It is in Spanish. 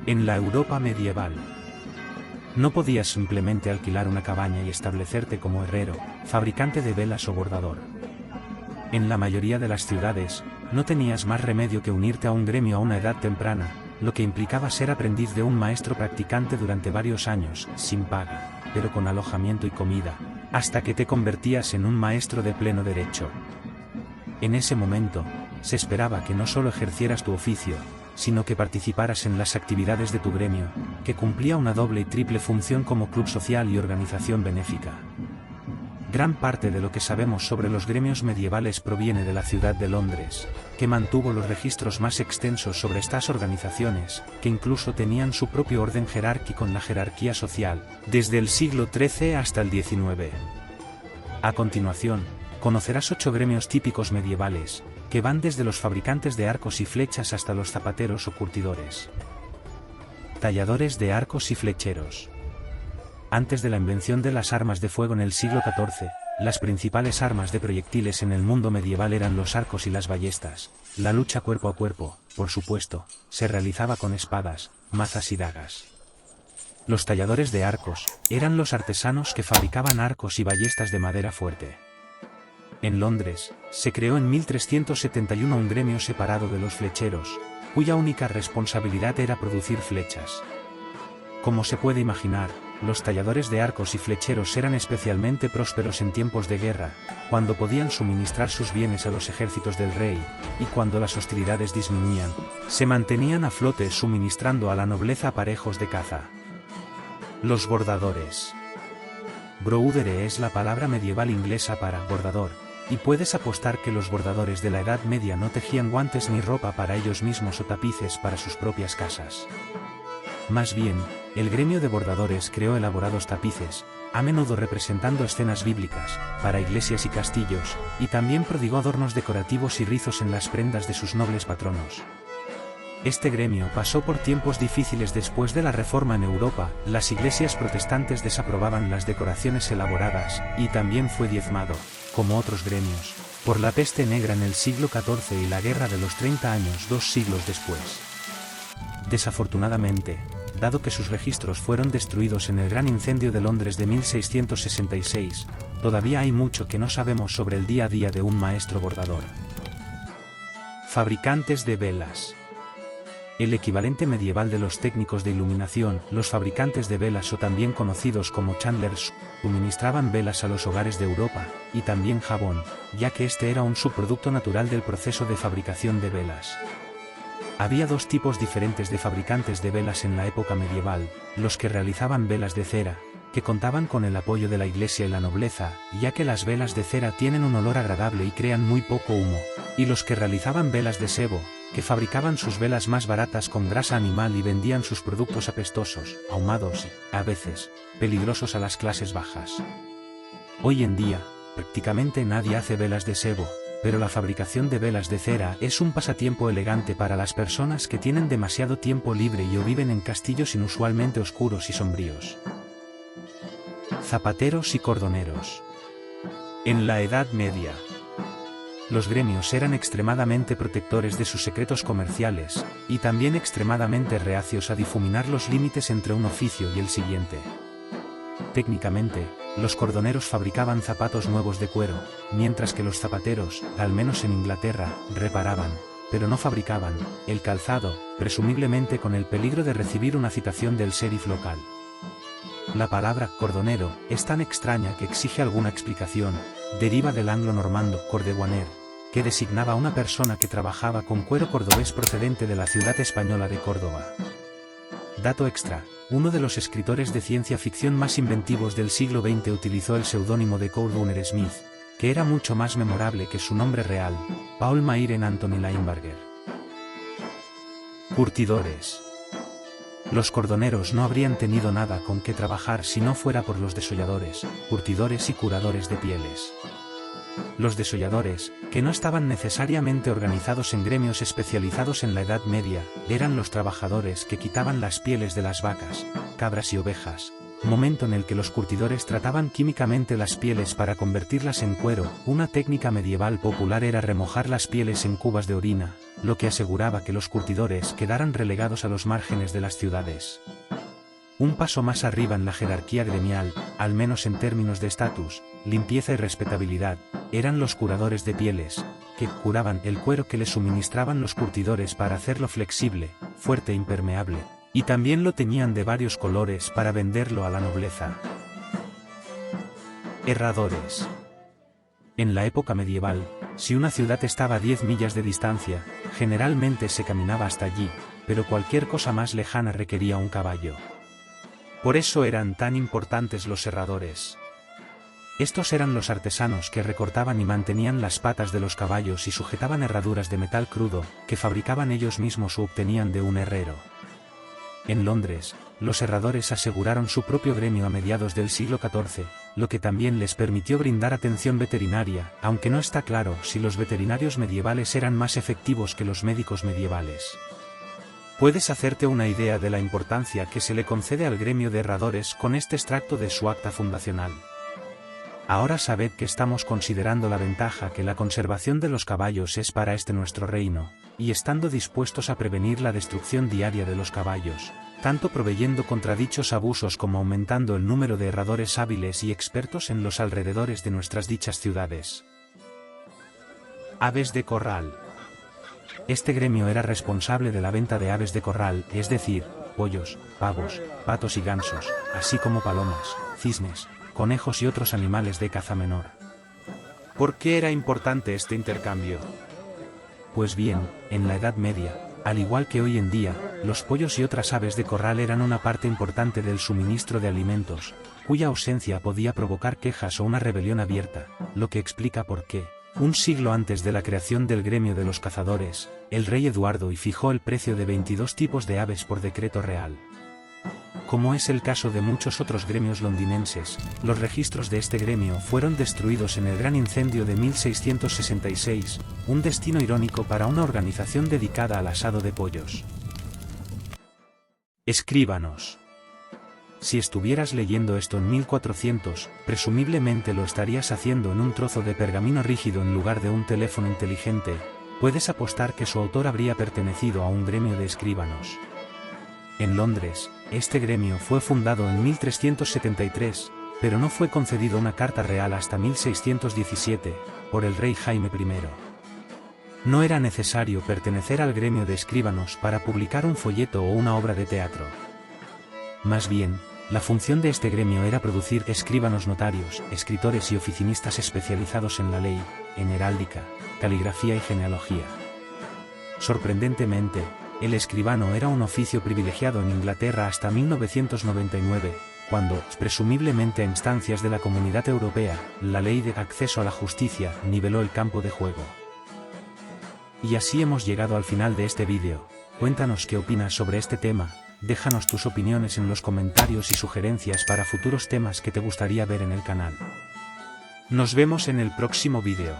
En la Europa medieval, no podías simplemente alquilar una cabaña y establecerte como herrero, fabricante de velas o bordador. En la mayoría de las ciudades, no tenías más remedio que unirte a un gremio a una edad temprana, lo que implicaba ser aprendiz de un maestro practicante durante varios años, sin paga, pero con alojamiento y comida, hasta que te convertías en un maestro de pleno derecho. En ese momento, se esperaba que no solo ejercieras tu oficio, sino que participaras en las actividades de tu gremio, que cumplía una doble y triple función como club social y organización benéfica. Gran parte de lo que sabemos sobre los gremios medievales proviene de la ciudad de Londres, que mantuvo los registros más extensos sobre estas organizaciones, que incluso tenían su propio orden jerárquico en la jerarquía social, desde el siglo XIII hasta el XIX. A continuación, conocerás 8 gremios típicos medievales, que van desde los fabricantes de arcos y flechas hasta los zapateros o curtidores. Talladores de arcos y flecheros. Antes de la invención de las armas de fuego en el siglo XIV, las principales armas de proyectiles en el mundo medieval eran los arcos y las ballestas. La lucha cuerpo a cuerpo, por supuesto, se realizaba con espadas, mazas y dagas. Los talladores de arcos eran los artesanos que fabricaban arcos y ballestas de madera fuerte. En Londres, se creó en 1371 un gremio separado de los flecheros, cuya única responsabilidad era producir flechas. Como se puede imaginar, los talladores de arcos y flecheros eran especialmente prósperos en tiempos de guerra, cuando podían suministrar sus bienes a los ejércitos del rey, y cuando las hostilidades disminuían, se mantenían a flote suministrando a la nobleza aparejos de caza. Los bordadores. Broodere es la palabra medieval inglesa para bordador, y puedes apostar que los bordadores de la Edad Media no tejían guantes ni ropa para ellos mismos o tapices para sus propias casas. Más bien, el gremio de bordadores creó elaborados tapices, a menudo representando escenas bíblicas, para iglesias y castillos, y también prodigó adornos decorativos y rizos en las prendas de sus nobles patronos. Este gremio pasó por tiempos difíciles después de la Reforma en Europa. Las iglesias protestantes desaprobaban las decoraciones elaboradas, y también fue diezmado, como otros gremios, por la peste negra en el siglo XIV y la Guerra de los 30 años 2 siglos después. Desafortunadamente, dado que sus registros fueron destruidos en el Gran Incendio de Londres de 1666, todavía hay mucho que no sabemos sobre el día a día de un maestro bordador. Fabricantes de velas. El equivalente medieval de los técnicos de iluminación, los fabricantes de velas o también conocidos como chandlers, suministraban velas a los hogares de Europa, y también jabón, ya que este era un subproducto natural del proceso de fabricación de velas. Había 2 tipos diferentes de fabricantes de velas en la época medieval, los que realizaban velas de cera, que contaban con el apoyo de la iglesia y la nobleza, ya que las velas de cera tienen un olor agradable y crean muy poco humo, y los que realizaban velas de sebo, que fabricaban sus velas más baratas con grasa animal y vendían sus productos apestosos, ahumados y, a veces, peligrosos a las clases bajas. Hoy en día, prácticamente nadie hace velas de sebo, pero la fabricación de velas de cera es un pasatiempo elegante para las personas que tienen demasiado tiempo libre y o viven en castillos inusualmente oscuros y sombríos. Zapateros y cordoneros. En la Edad Media, los gremios eran extremadamente protectores de sus secretos comerciales, y también extremadamente reacios a difuminar los límites entre un oficio y el siguiente. Técnicamente, los cordoneros fabricaban zapatos nuevos de cuero, mientras que los zapateros, al menos en Inglaterra, reparaban, pero no fabricaban, el calzado, presumiblemente con el peligro de recibir una citación del sheriff local. La palabra cordonero es tan extraña que exige alguna explicación. Deriva del anglo-normando cordeguaner, que designaba a una persona que trabajaba con cuero cordobés procedente de la ciudad española de Córdoba. Dato extra: uno de los escritores de ciencia ficción más inventivos del siglo XX utilizó el seudónimo de Cordwainer Smith, que era mucho más memorable que su nombre real, Paul Myren Anthony Linebarger. Curtidores. Los cordoneros no habrían tenido nada con qué trabajar si no fuera por los desolladores, curtidores y curadores de pieles. Los desolladores, que no estaban necesariamente organizados en gremios especializados en la Edad Media, eran los trabajadores que quitaban las pieles de las vacas, cabras y ovejas, momento en el que los curtidores trataban químicamente las pieles para convertirlas en cuero. Una técnica medieval popular era remojar las pieles en cubas de orina, lo que aseguraba que los curtidores quedaran relegados a los márgenes de las ciudades. Un paso más arriba en la jerarquía gremial, al menos en términos de estatus, limpieza y respetabilidad, eran los curadores de pieles, que curaban el cuero que les suministraban los curtidores para hacerlo flexible, fuerte e impermeable, y también lo teñían de varios colores para venderlo a la nobleza. Herradores. En la época medieval, si una ciudad estaba a 10 millas de distancia, generalmente se caminaba hasta allí, pero cualquier cosa más lejana requería un caballo. Por eso eran tan importantes los herradores. Estos eran los artesanos que recortaban y mantenían las patas de los caballos y sujetaban herraduras de metal crudo, que fabricaban ellos mismos o obtenían de un herrero. En Londres, los herradores aseguraron su propio gremio a mediados del siglo XIV, lo que también les permitió brindar atención veterinaria, aunque no está claro si los veterinarios medievales eran más efectivos que los médicos medievales. Puedes hacerte una idea de la importancia que se le concede al gremio de herradores con este extracto de su acta fundacional. Ahora sabed que estamos considerando la ventaja que la conservación de los caballos es para este nuestro reino, y estando dispuestos a prevenir la destrucción diaria de los caballos, tanto proveyendo contra dichos abusos como aumentando el número de herradores hábiles y expertos en los alrededores de nuestras dichas ciudades. Aves de corral. Este gremio era responsable de la venta de aves de corral, es decir, pollos, pavos, patos y gansos, así como palomas, cisnes, conejos y otros animales de caza menor. ¿Por qué era importante este intercambio? Pues bien, en la Edad Media, al igual que hoy en día, los pollos y otras aves de corral eran una parte importante del suministro de alimentos, cuya ausencia podía provocar quejas o una rebelión abierta, lo que explica por qué, un siglo antes de la creación del gremio de los cazadores, el rey Eduardo I fijó el precio de 22 tipos de aves por decreto real. Como es el caso de muchos otros gremios londinenses, los registros de este gremio fueron destruidos en el Gran Incendio de 1666, un destino irónico para una organización dedicada al asado de pollos. Escríbanos. Si estuvieras leyendo esto en 1400, presumiblemente lo estarías haciendo en un trozo de pergamino rígido en lugar de un teléfono inteligente. Puedes apostar que su autor habría pertenecido a un gremio de escribanos. En Londres, este gremio fue fundado en 1373, pero no fue concedido una carta real hasta 1617, por el rey Jaime I. No era necesario pertenecer al gremio de escribanos para publicar un folleto o una obra de teatro. Más bien, la función de este gremio era producir escribanos notarios, escritores y oficinistas especializados en la ley, en heráldica, caligrafía y genealogía. Sorprendentemente, el escribano era un oficio privilegiado en Inglaterra hasta 1999, cuando, presumiblemente a instancias de la Comunidad Europea, la Ley de Acceso a la Justicia niveló el campo de juego. Y así hemos llegado al final de este vídeo. Cuéntanos qué opinas sobre este tema. Déjanos tus opiniones en los comentarios y sugerencias para futuros temas que te gustaría ver en el canal. Nos vemos en el próximo vídeo.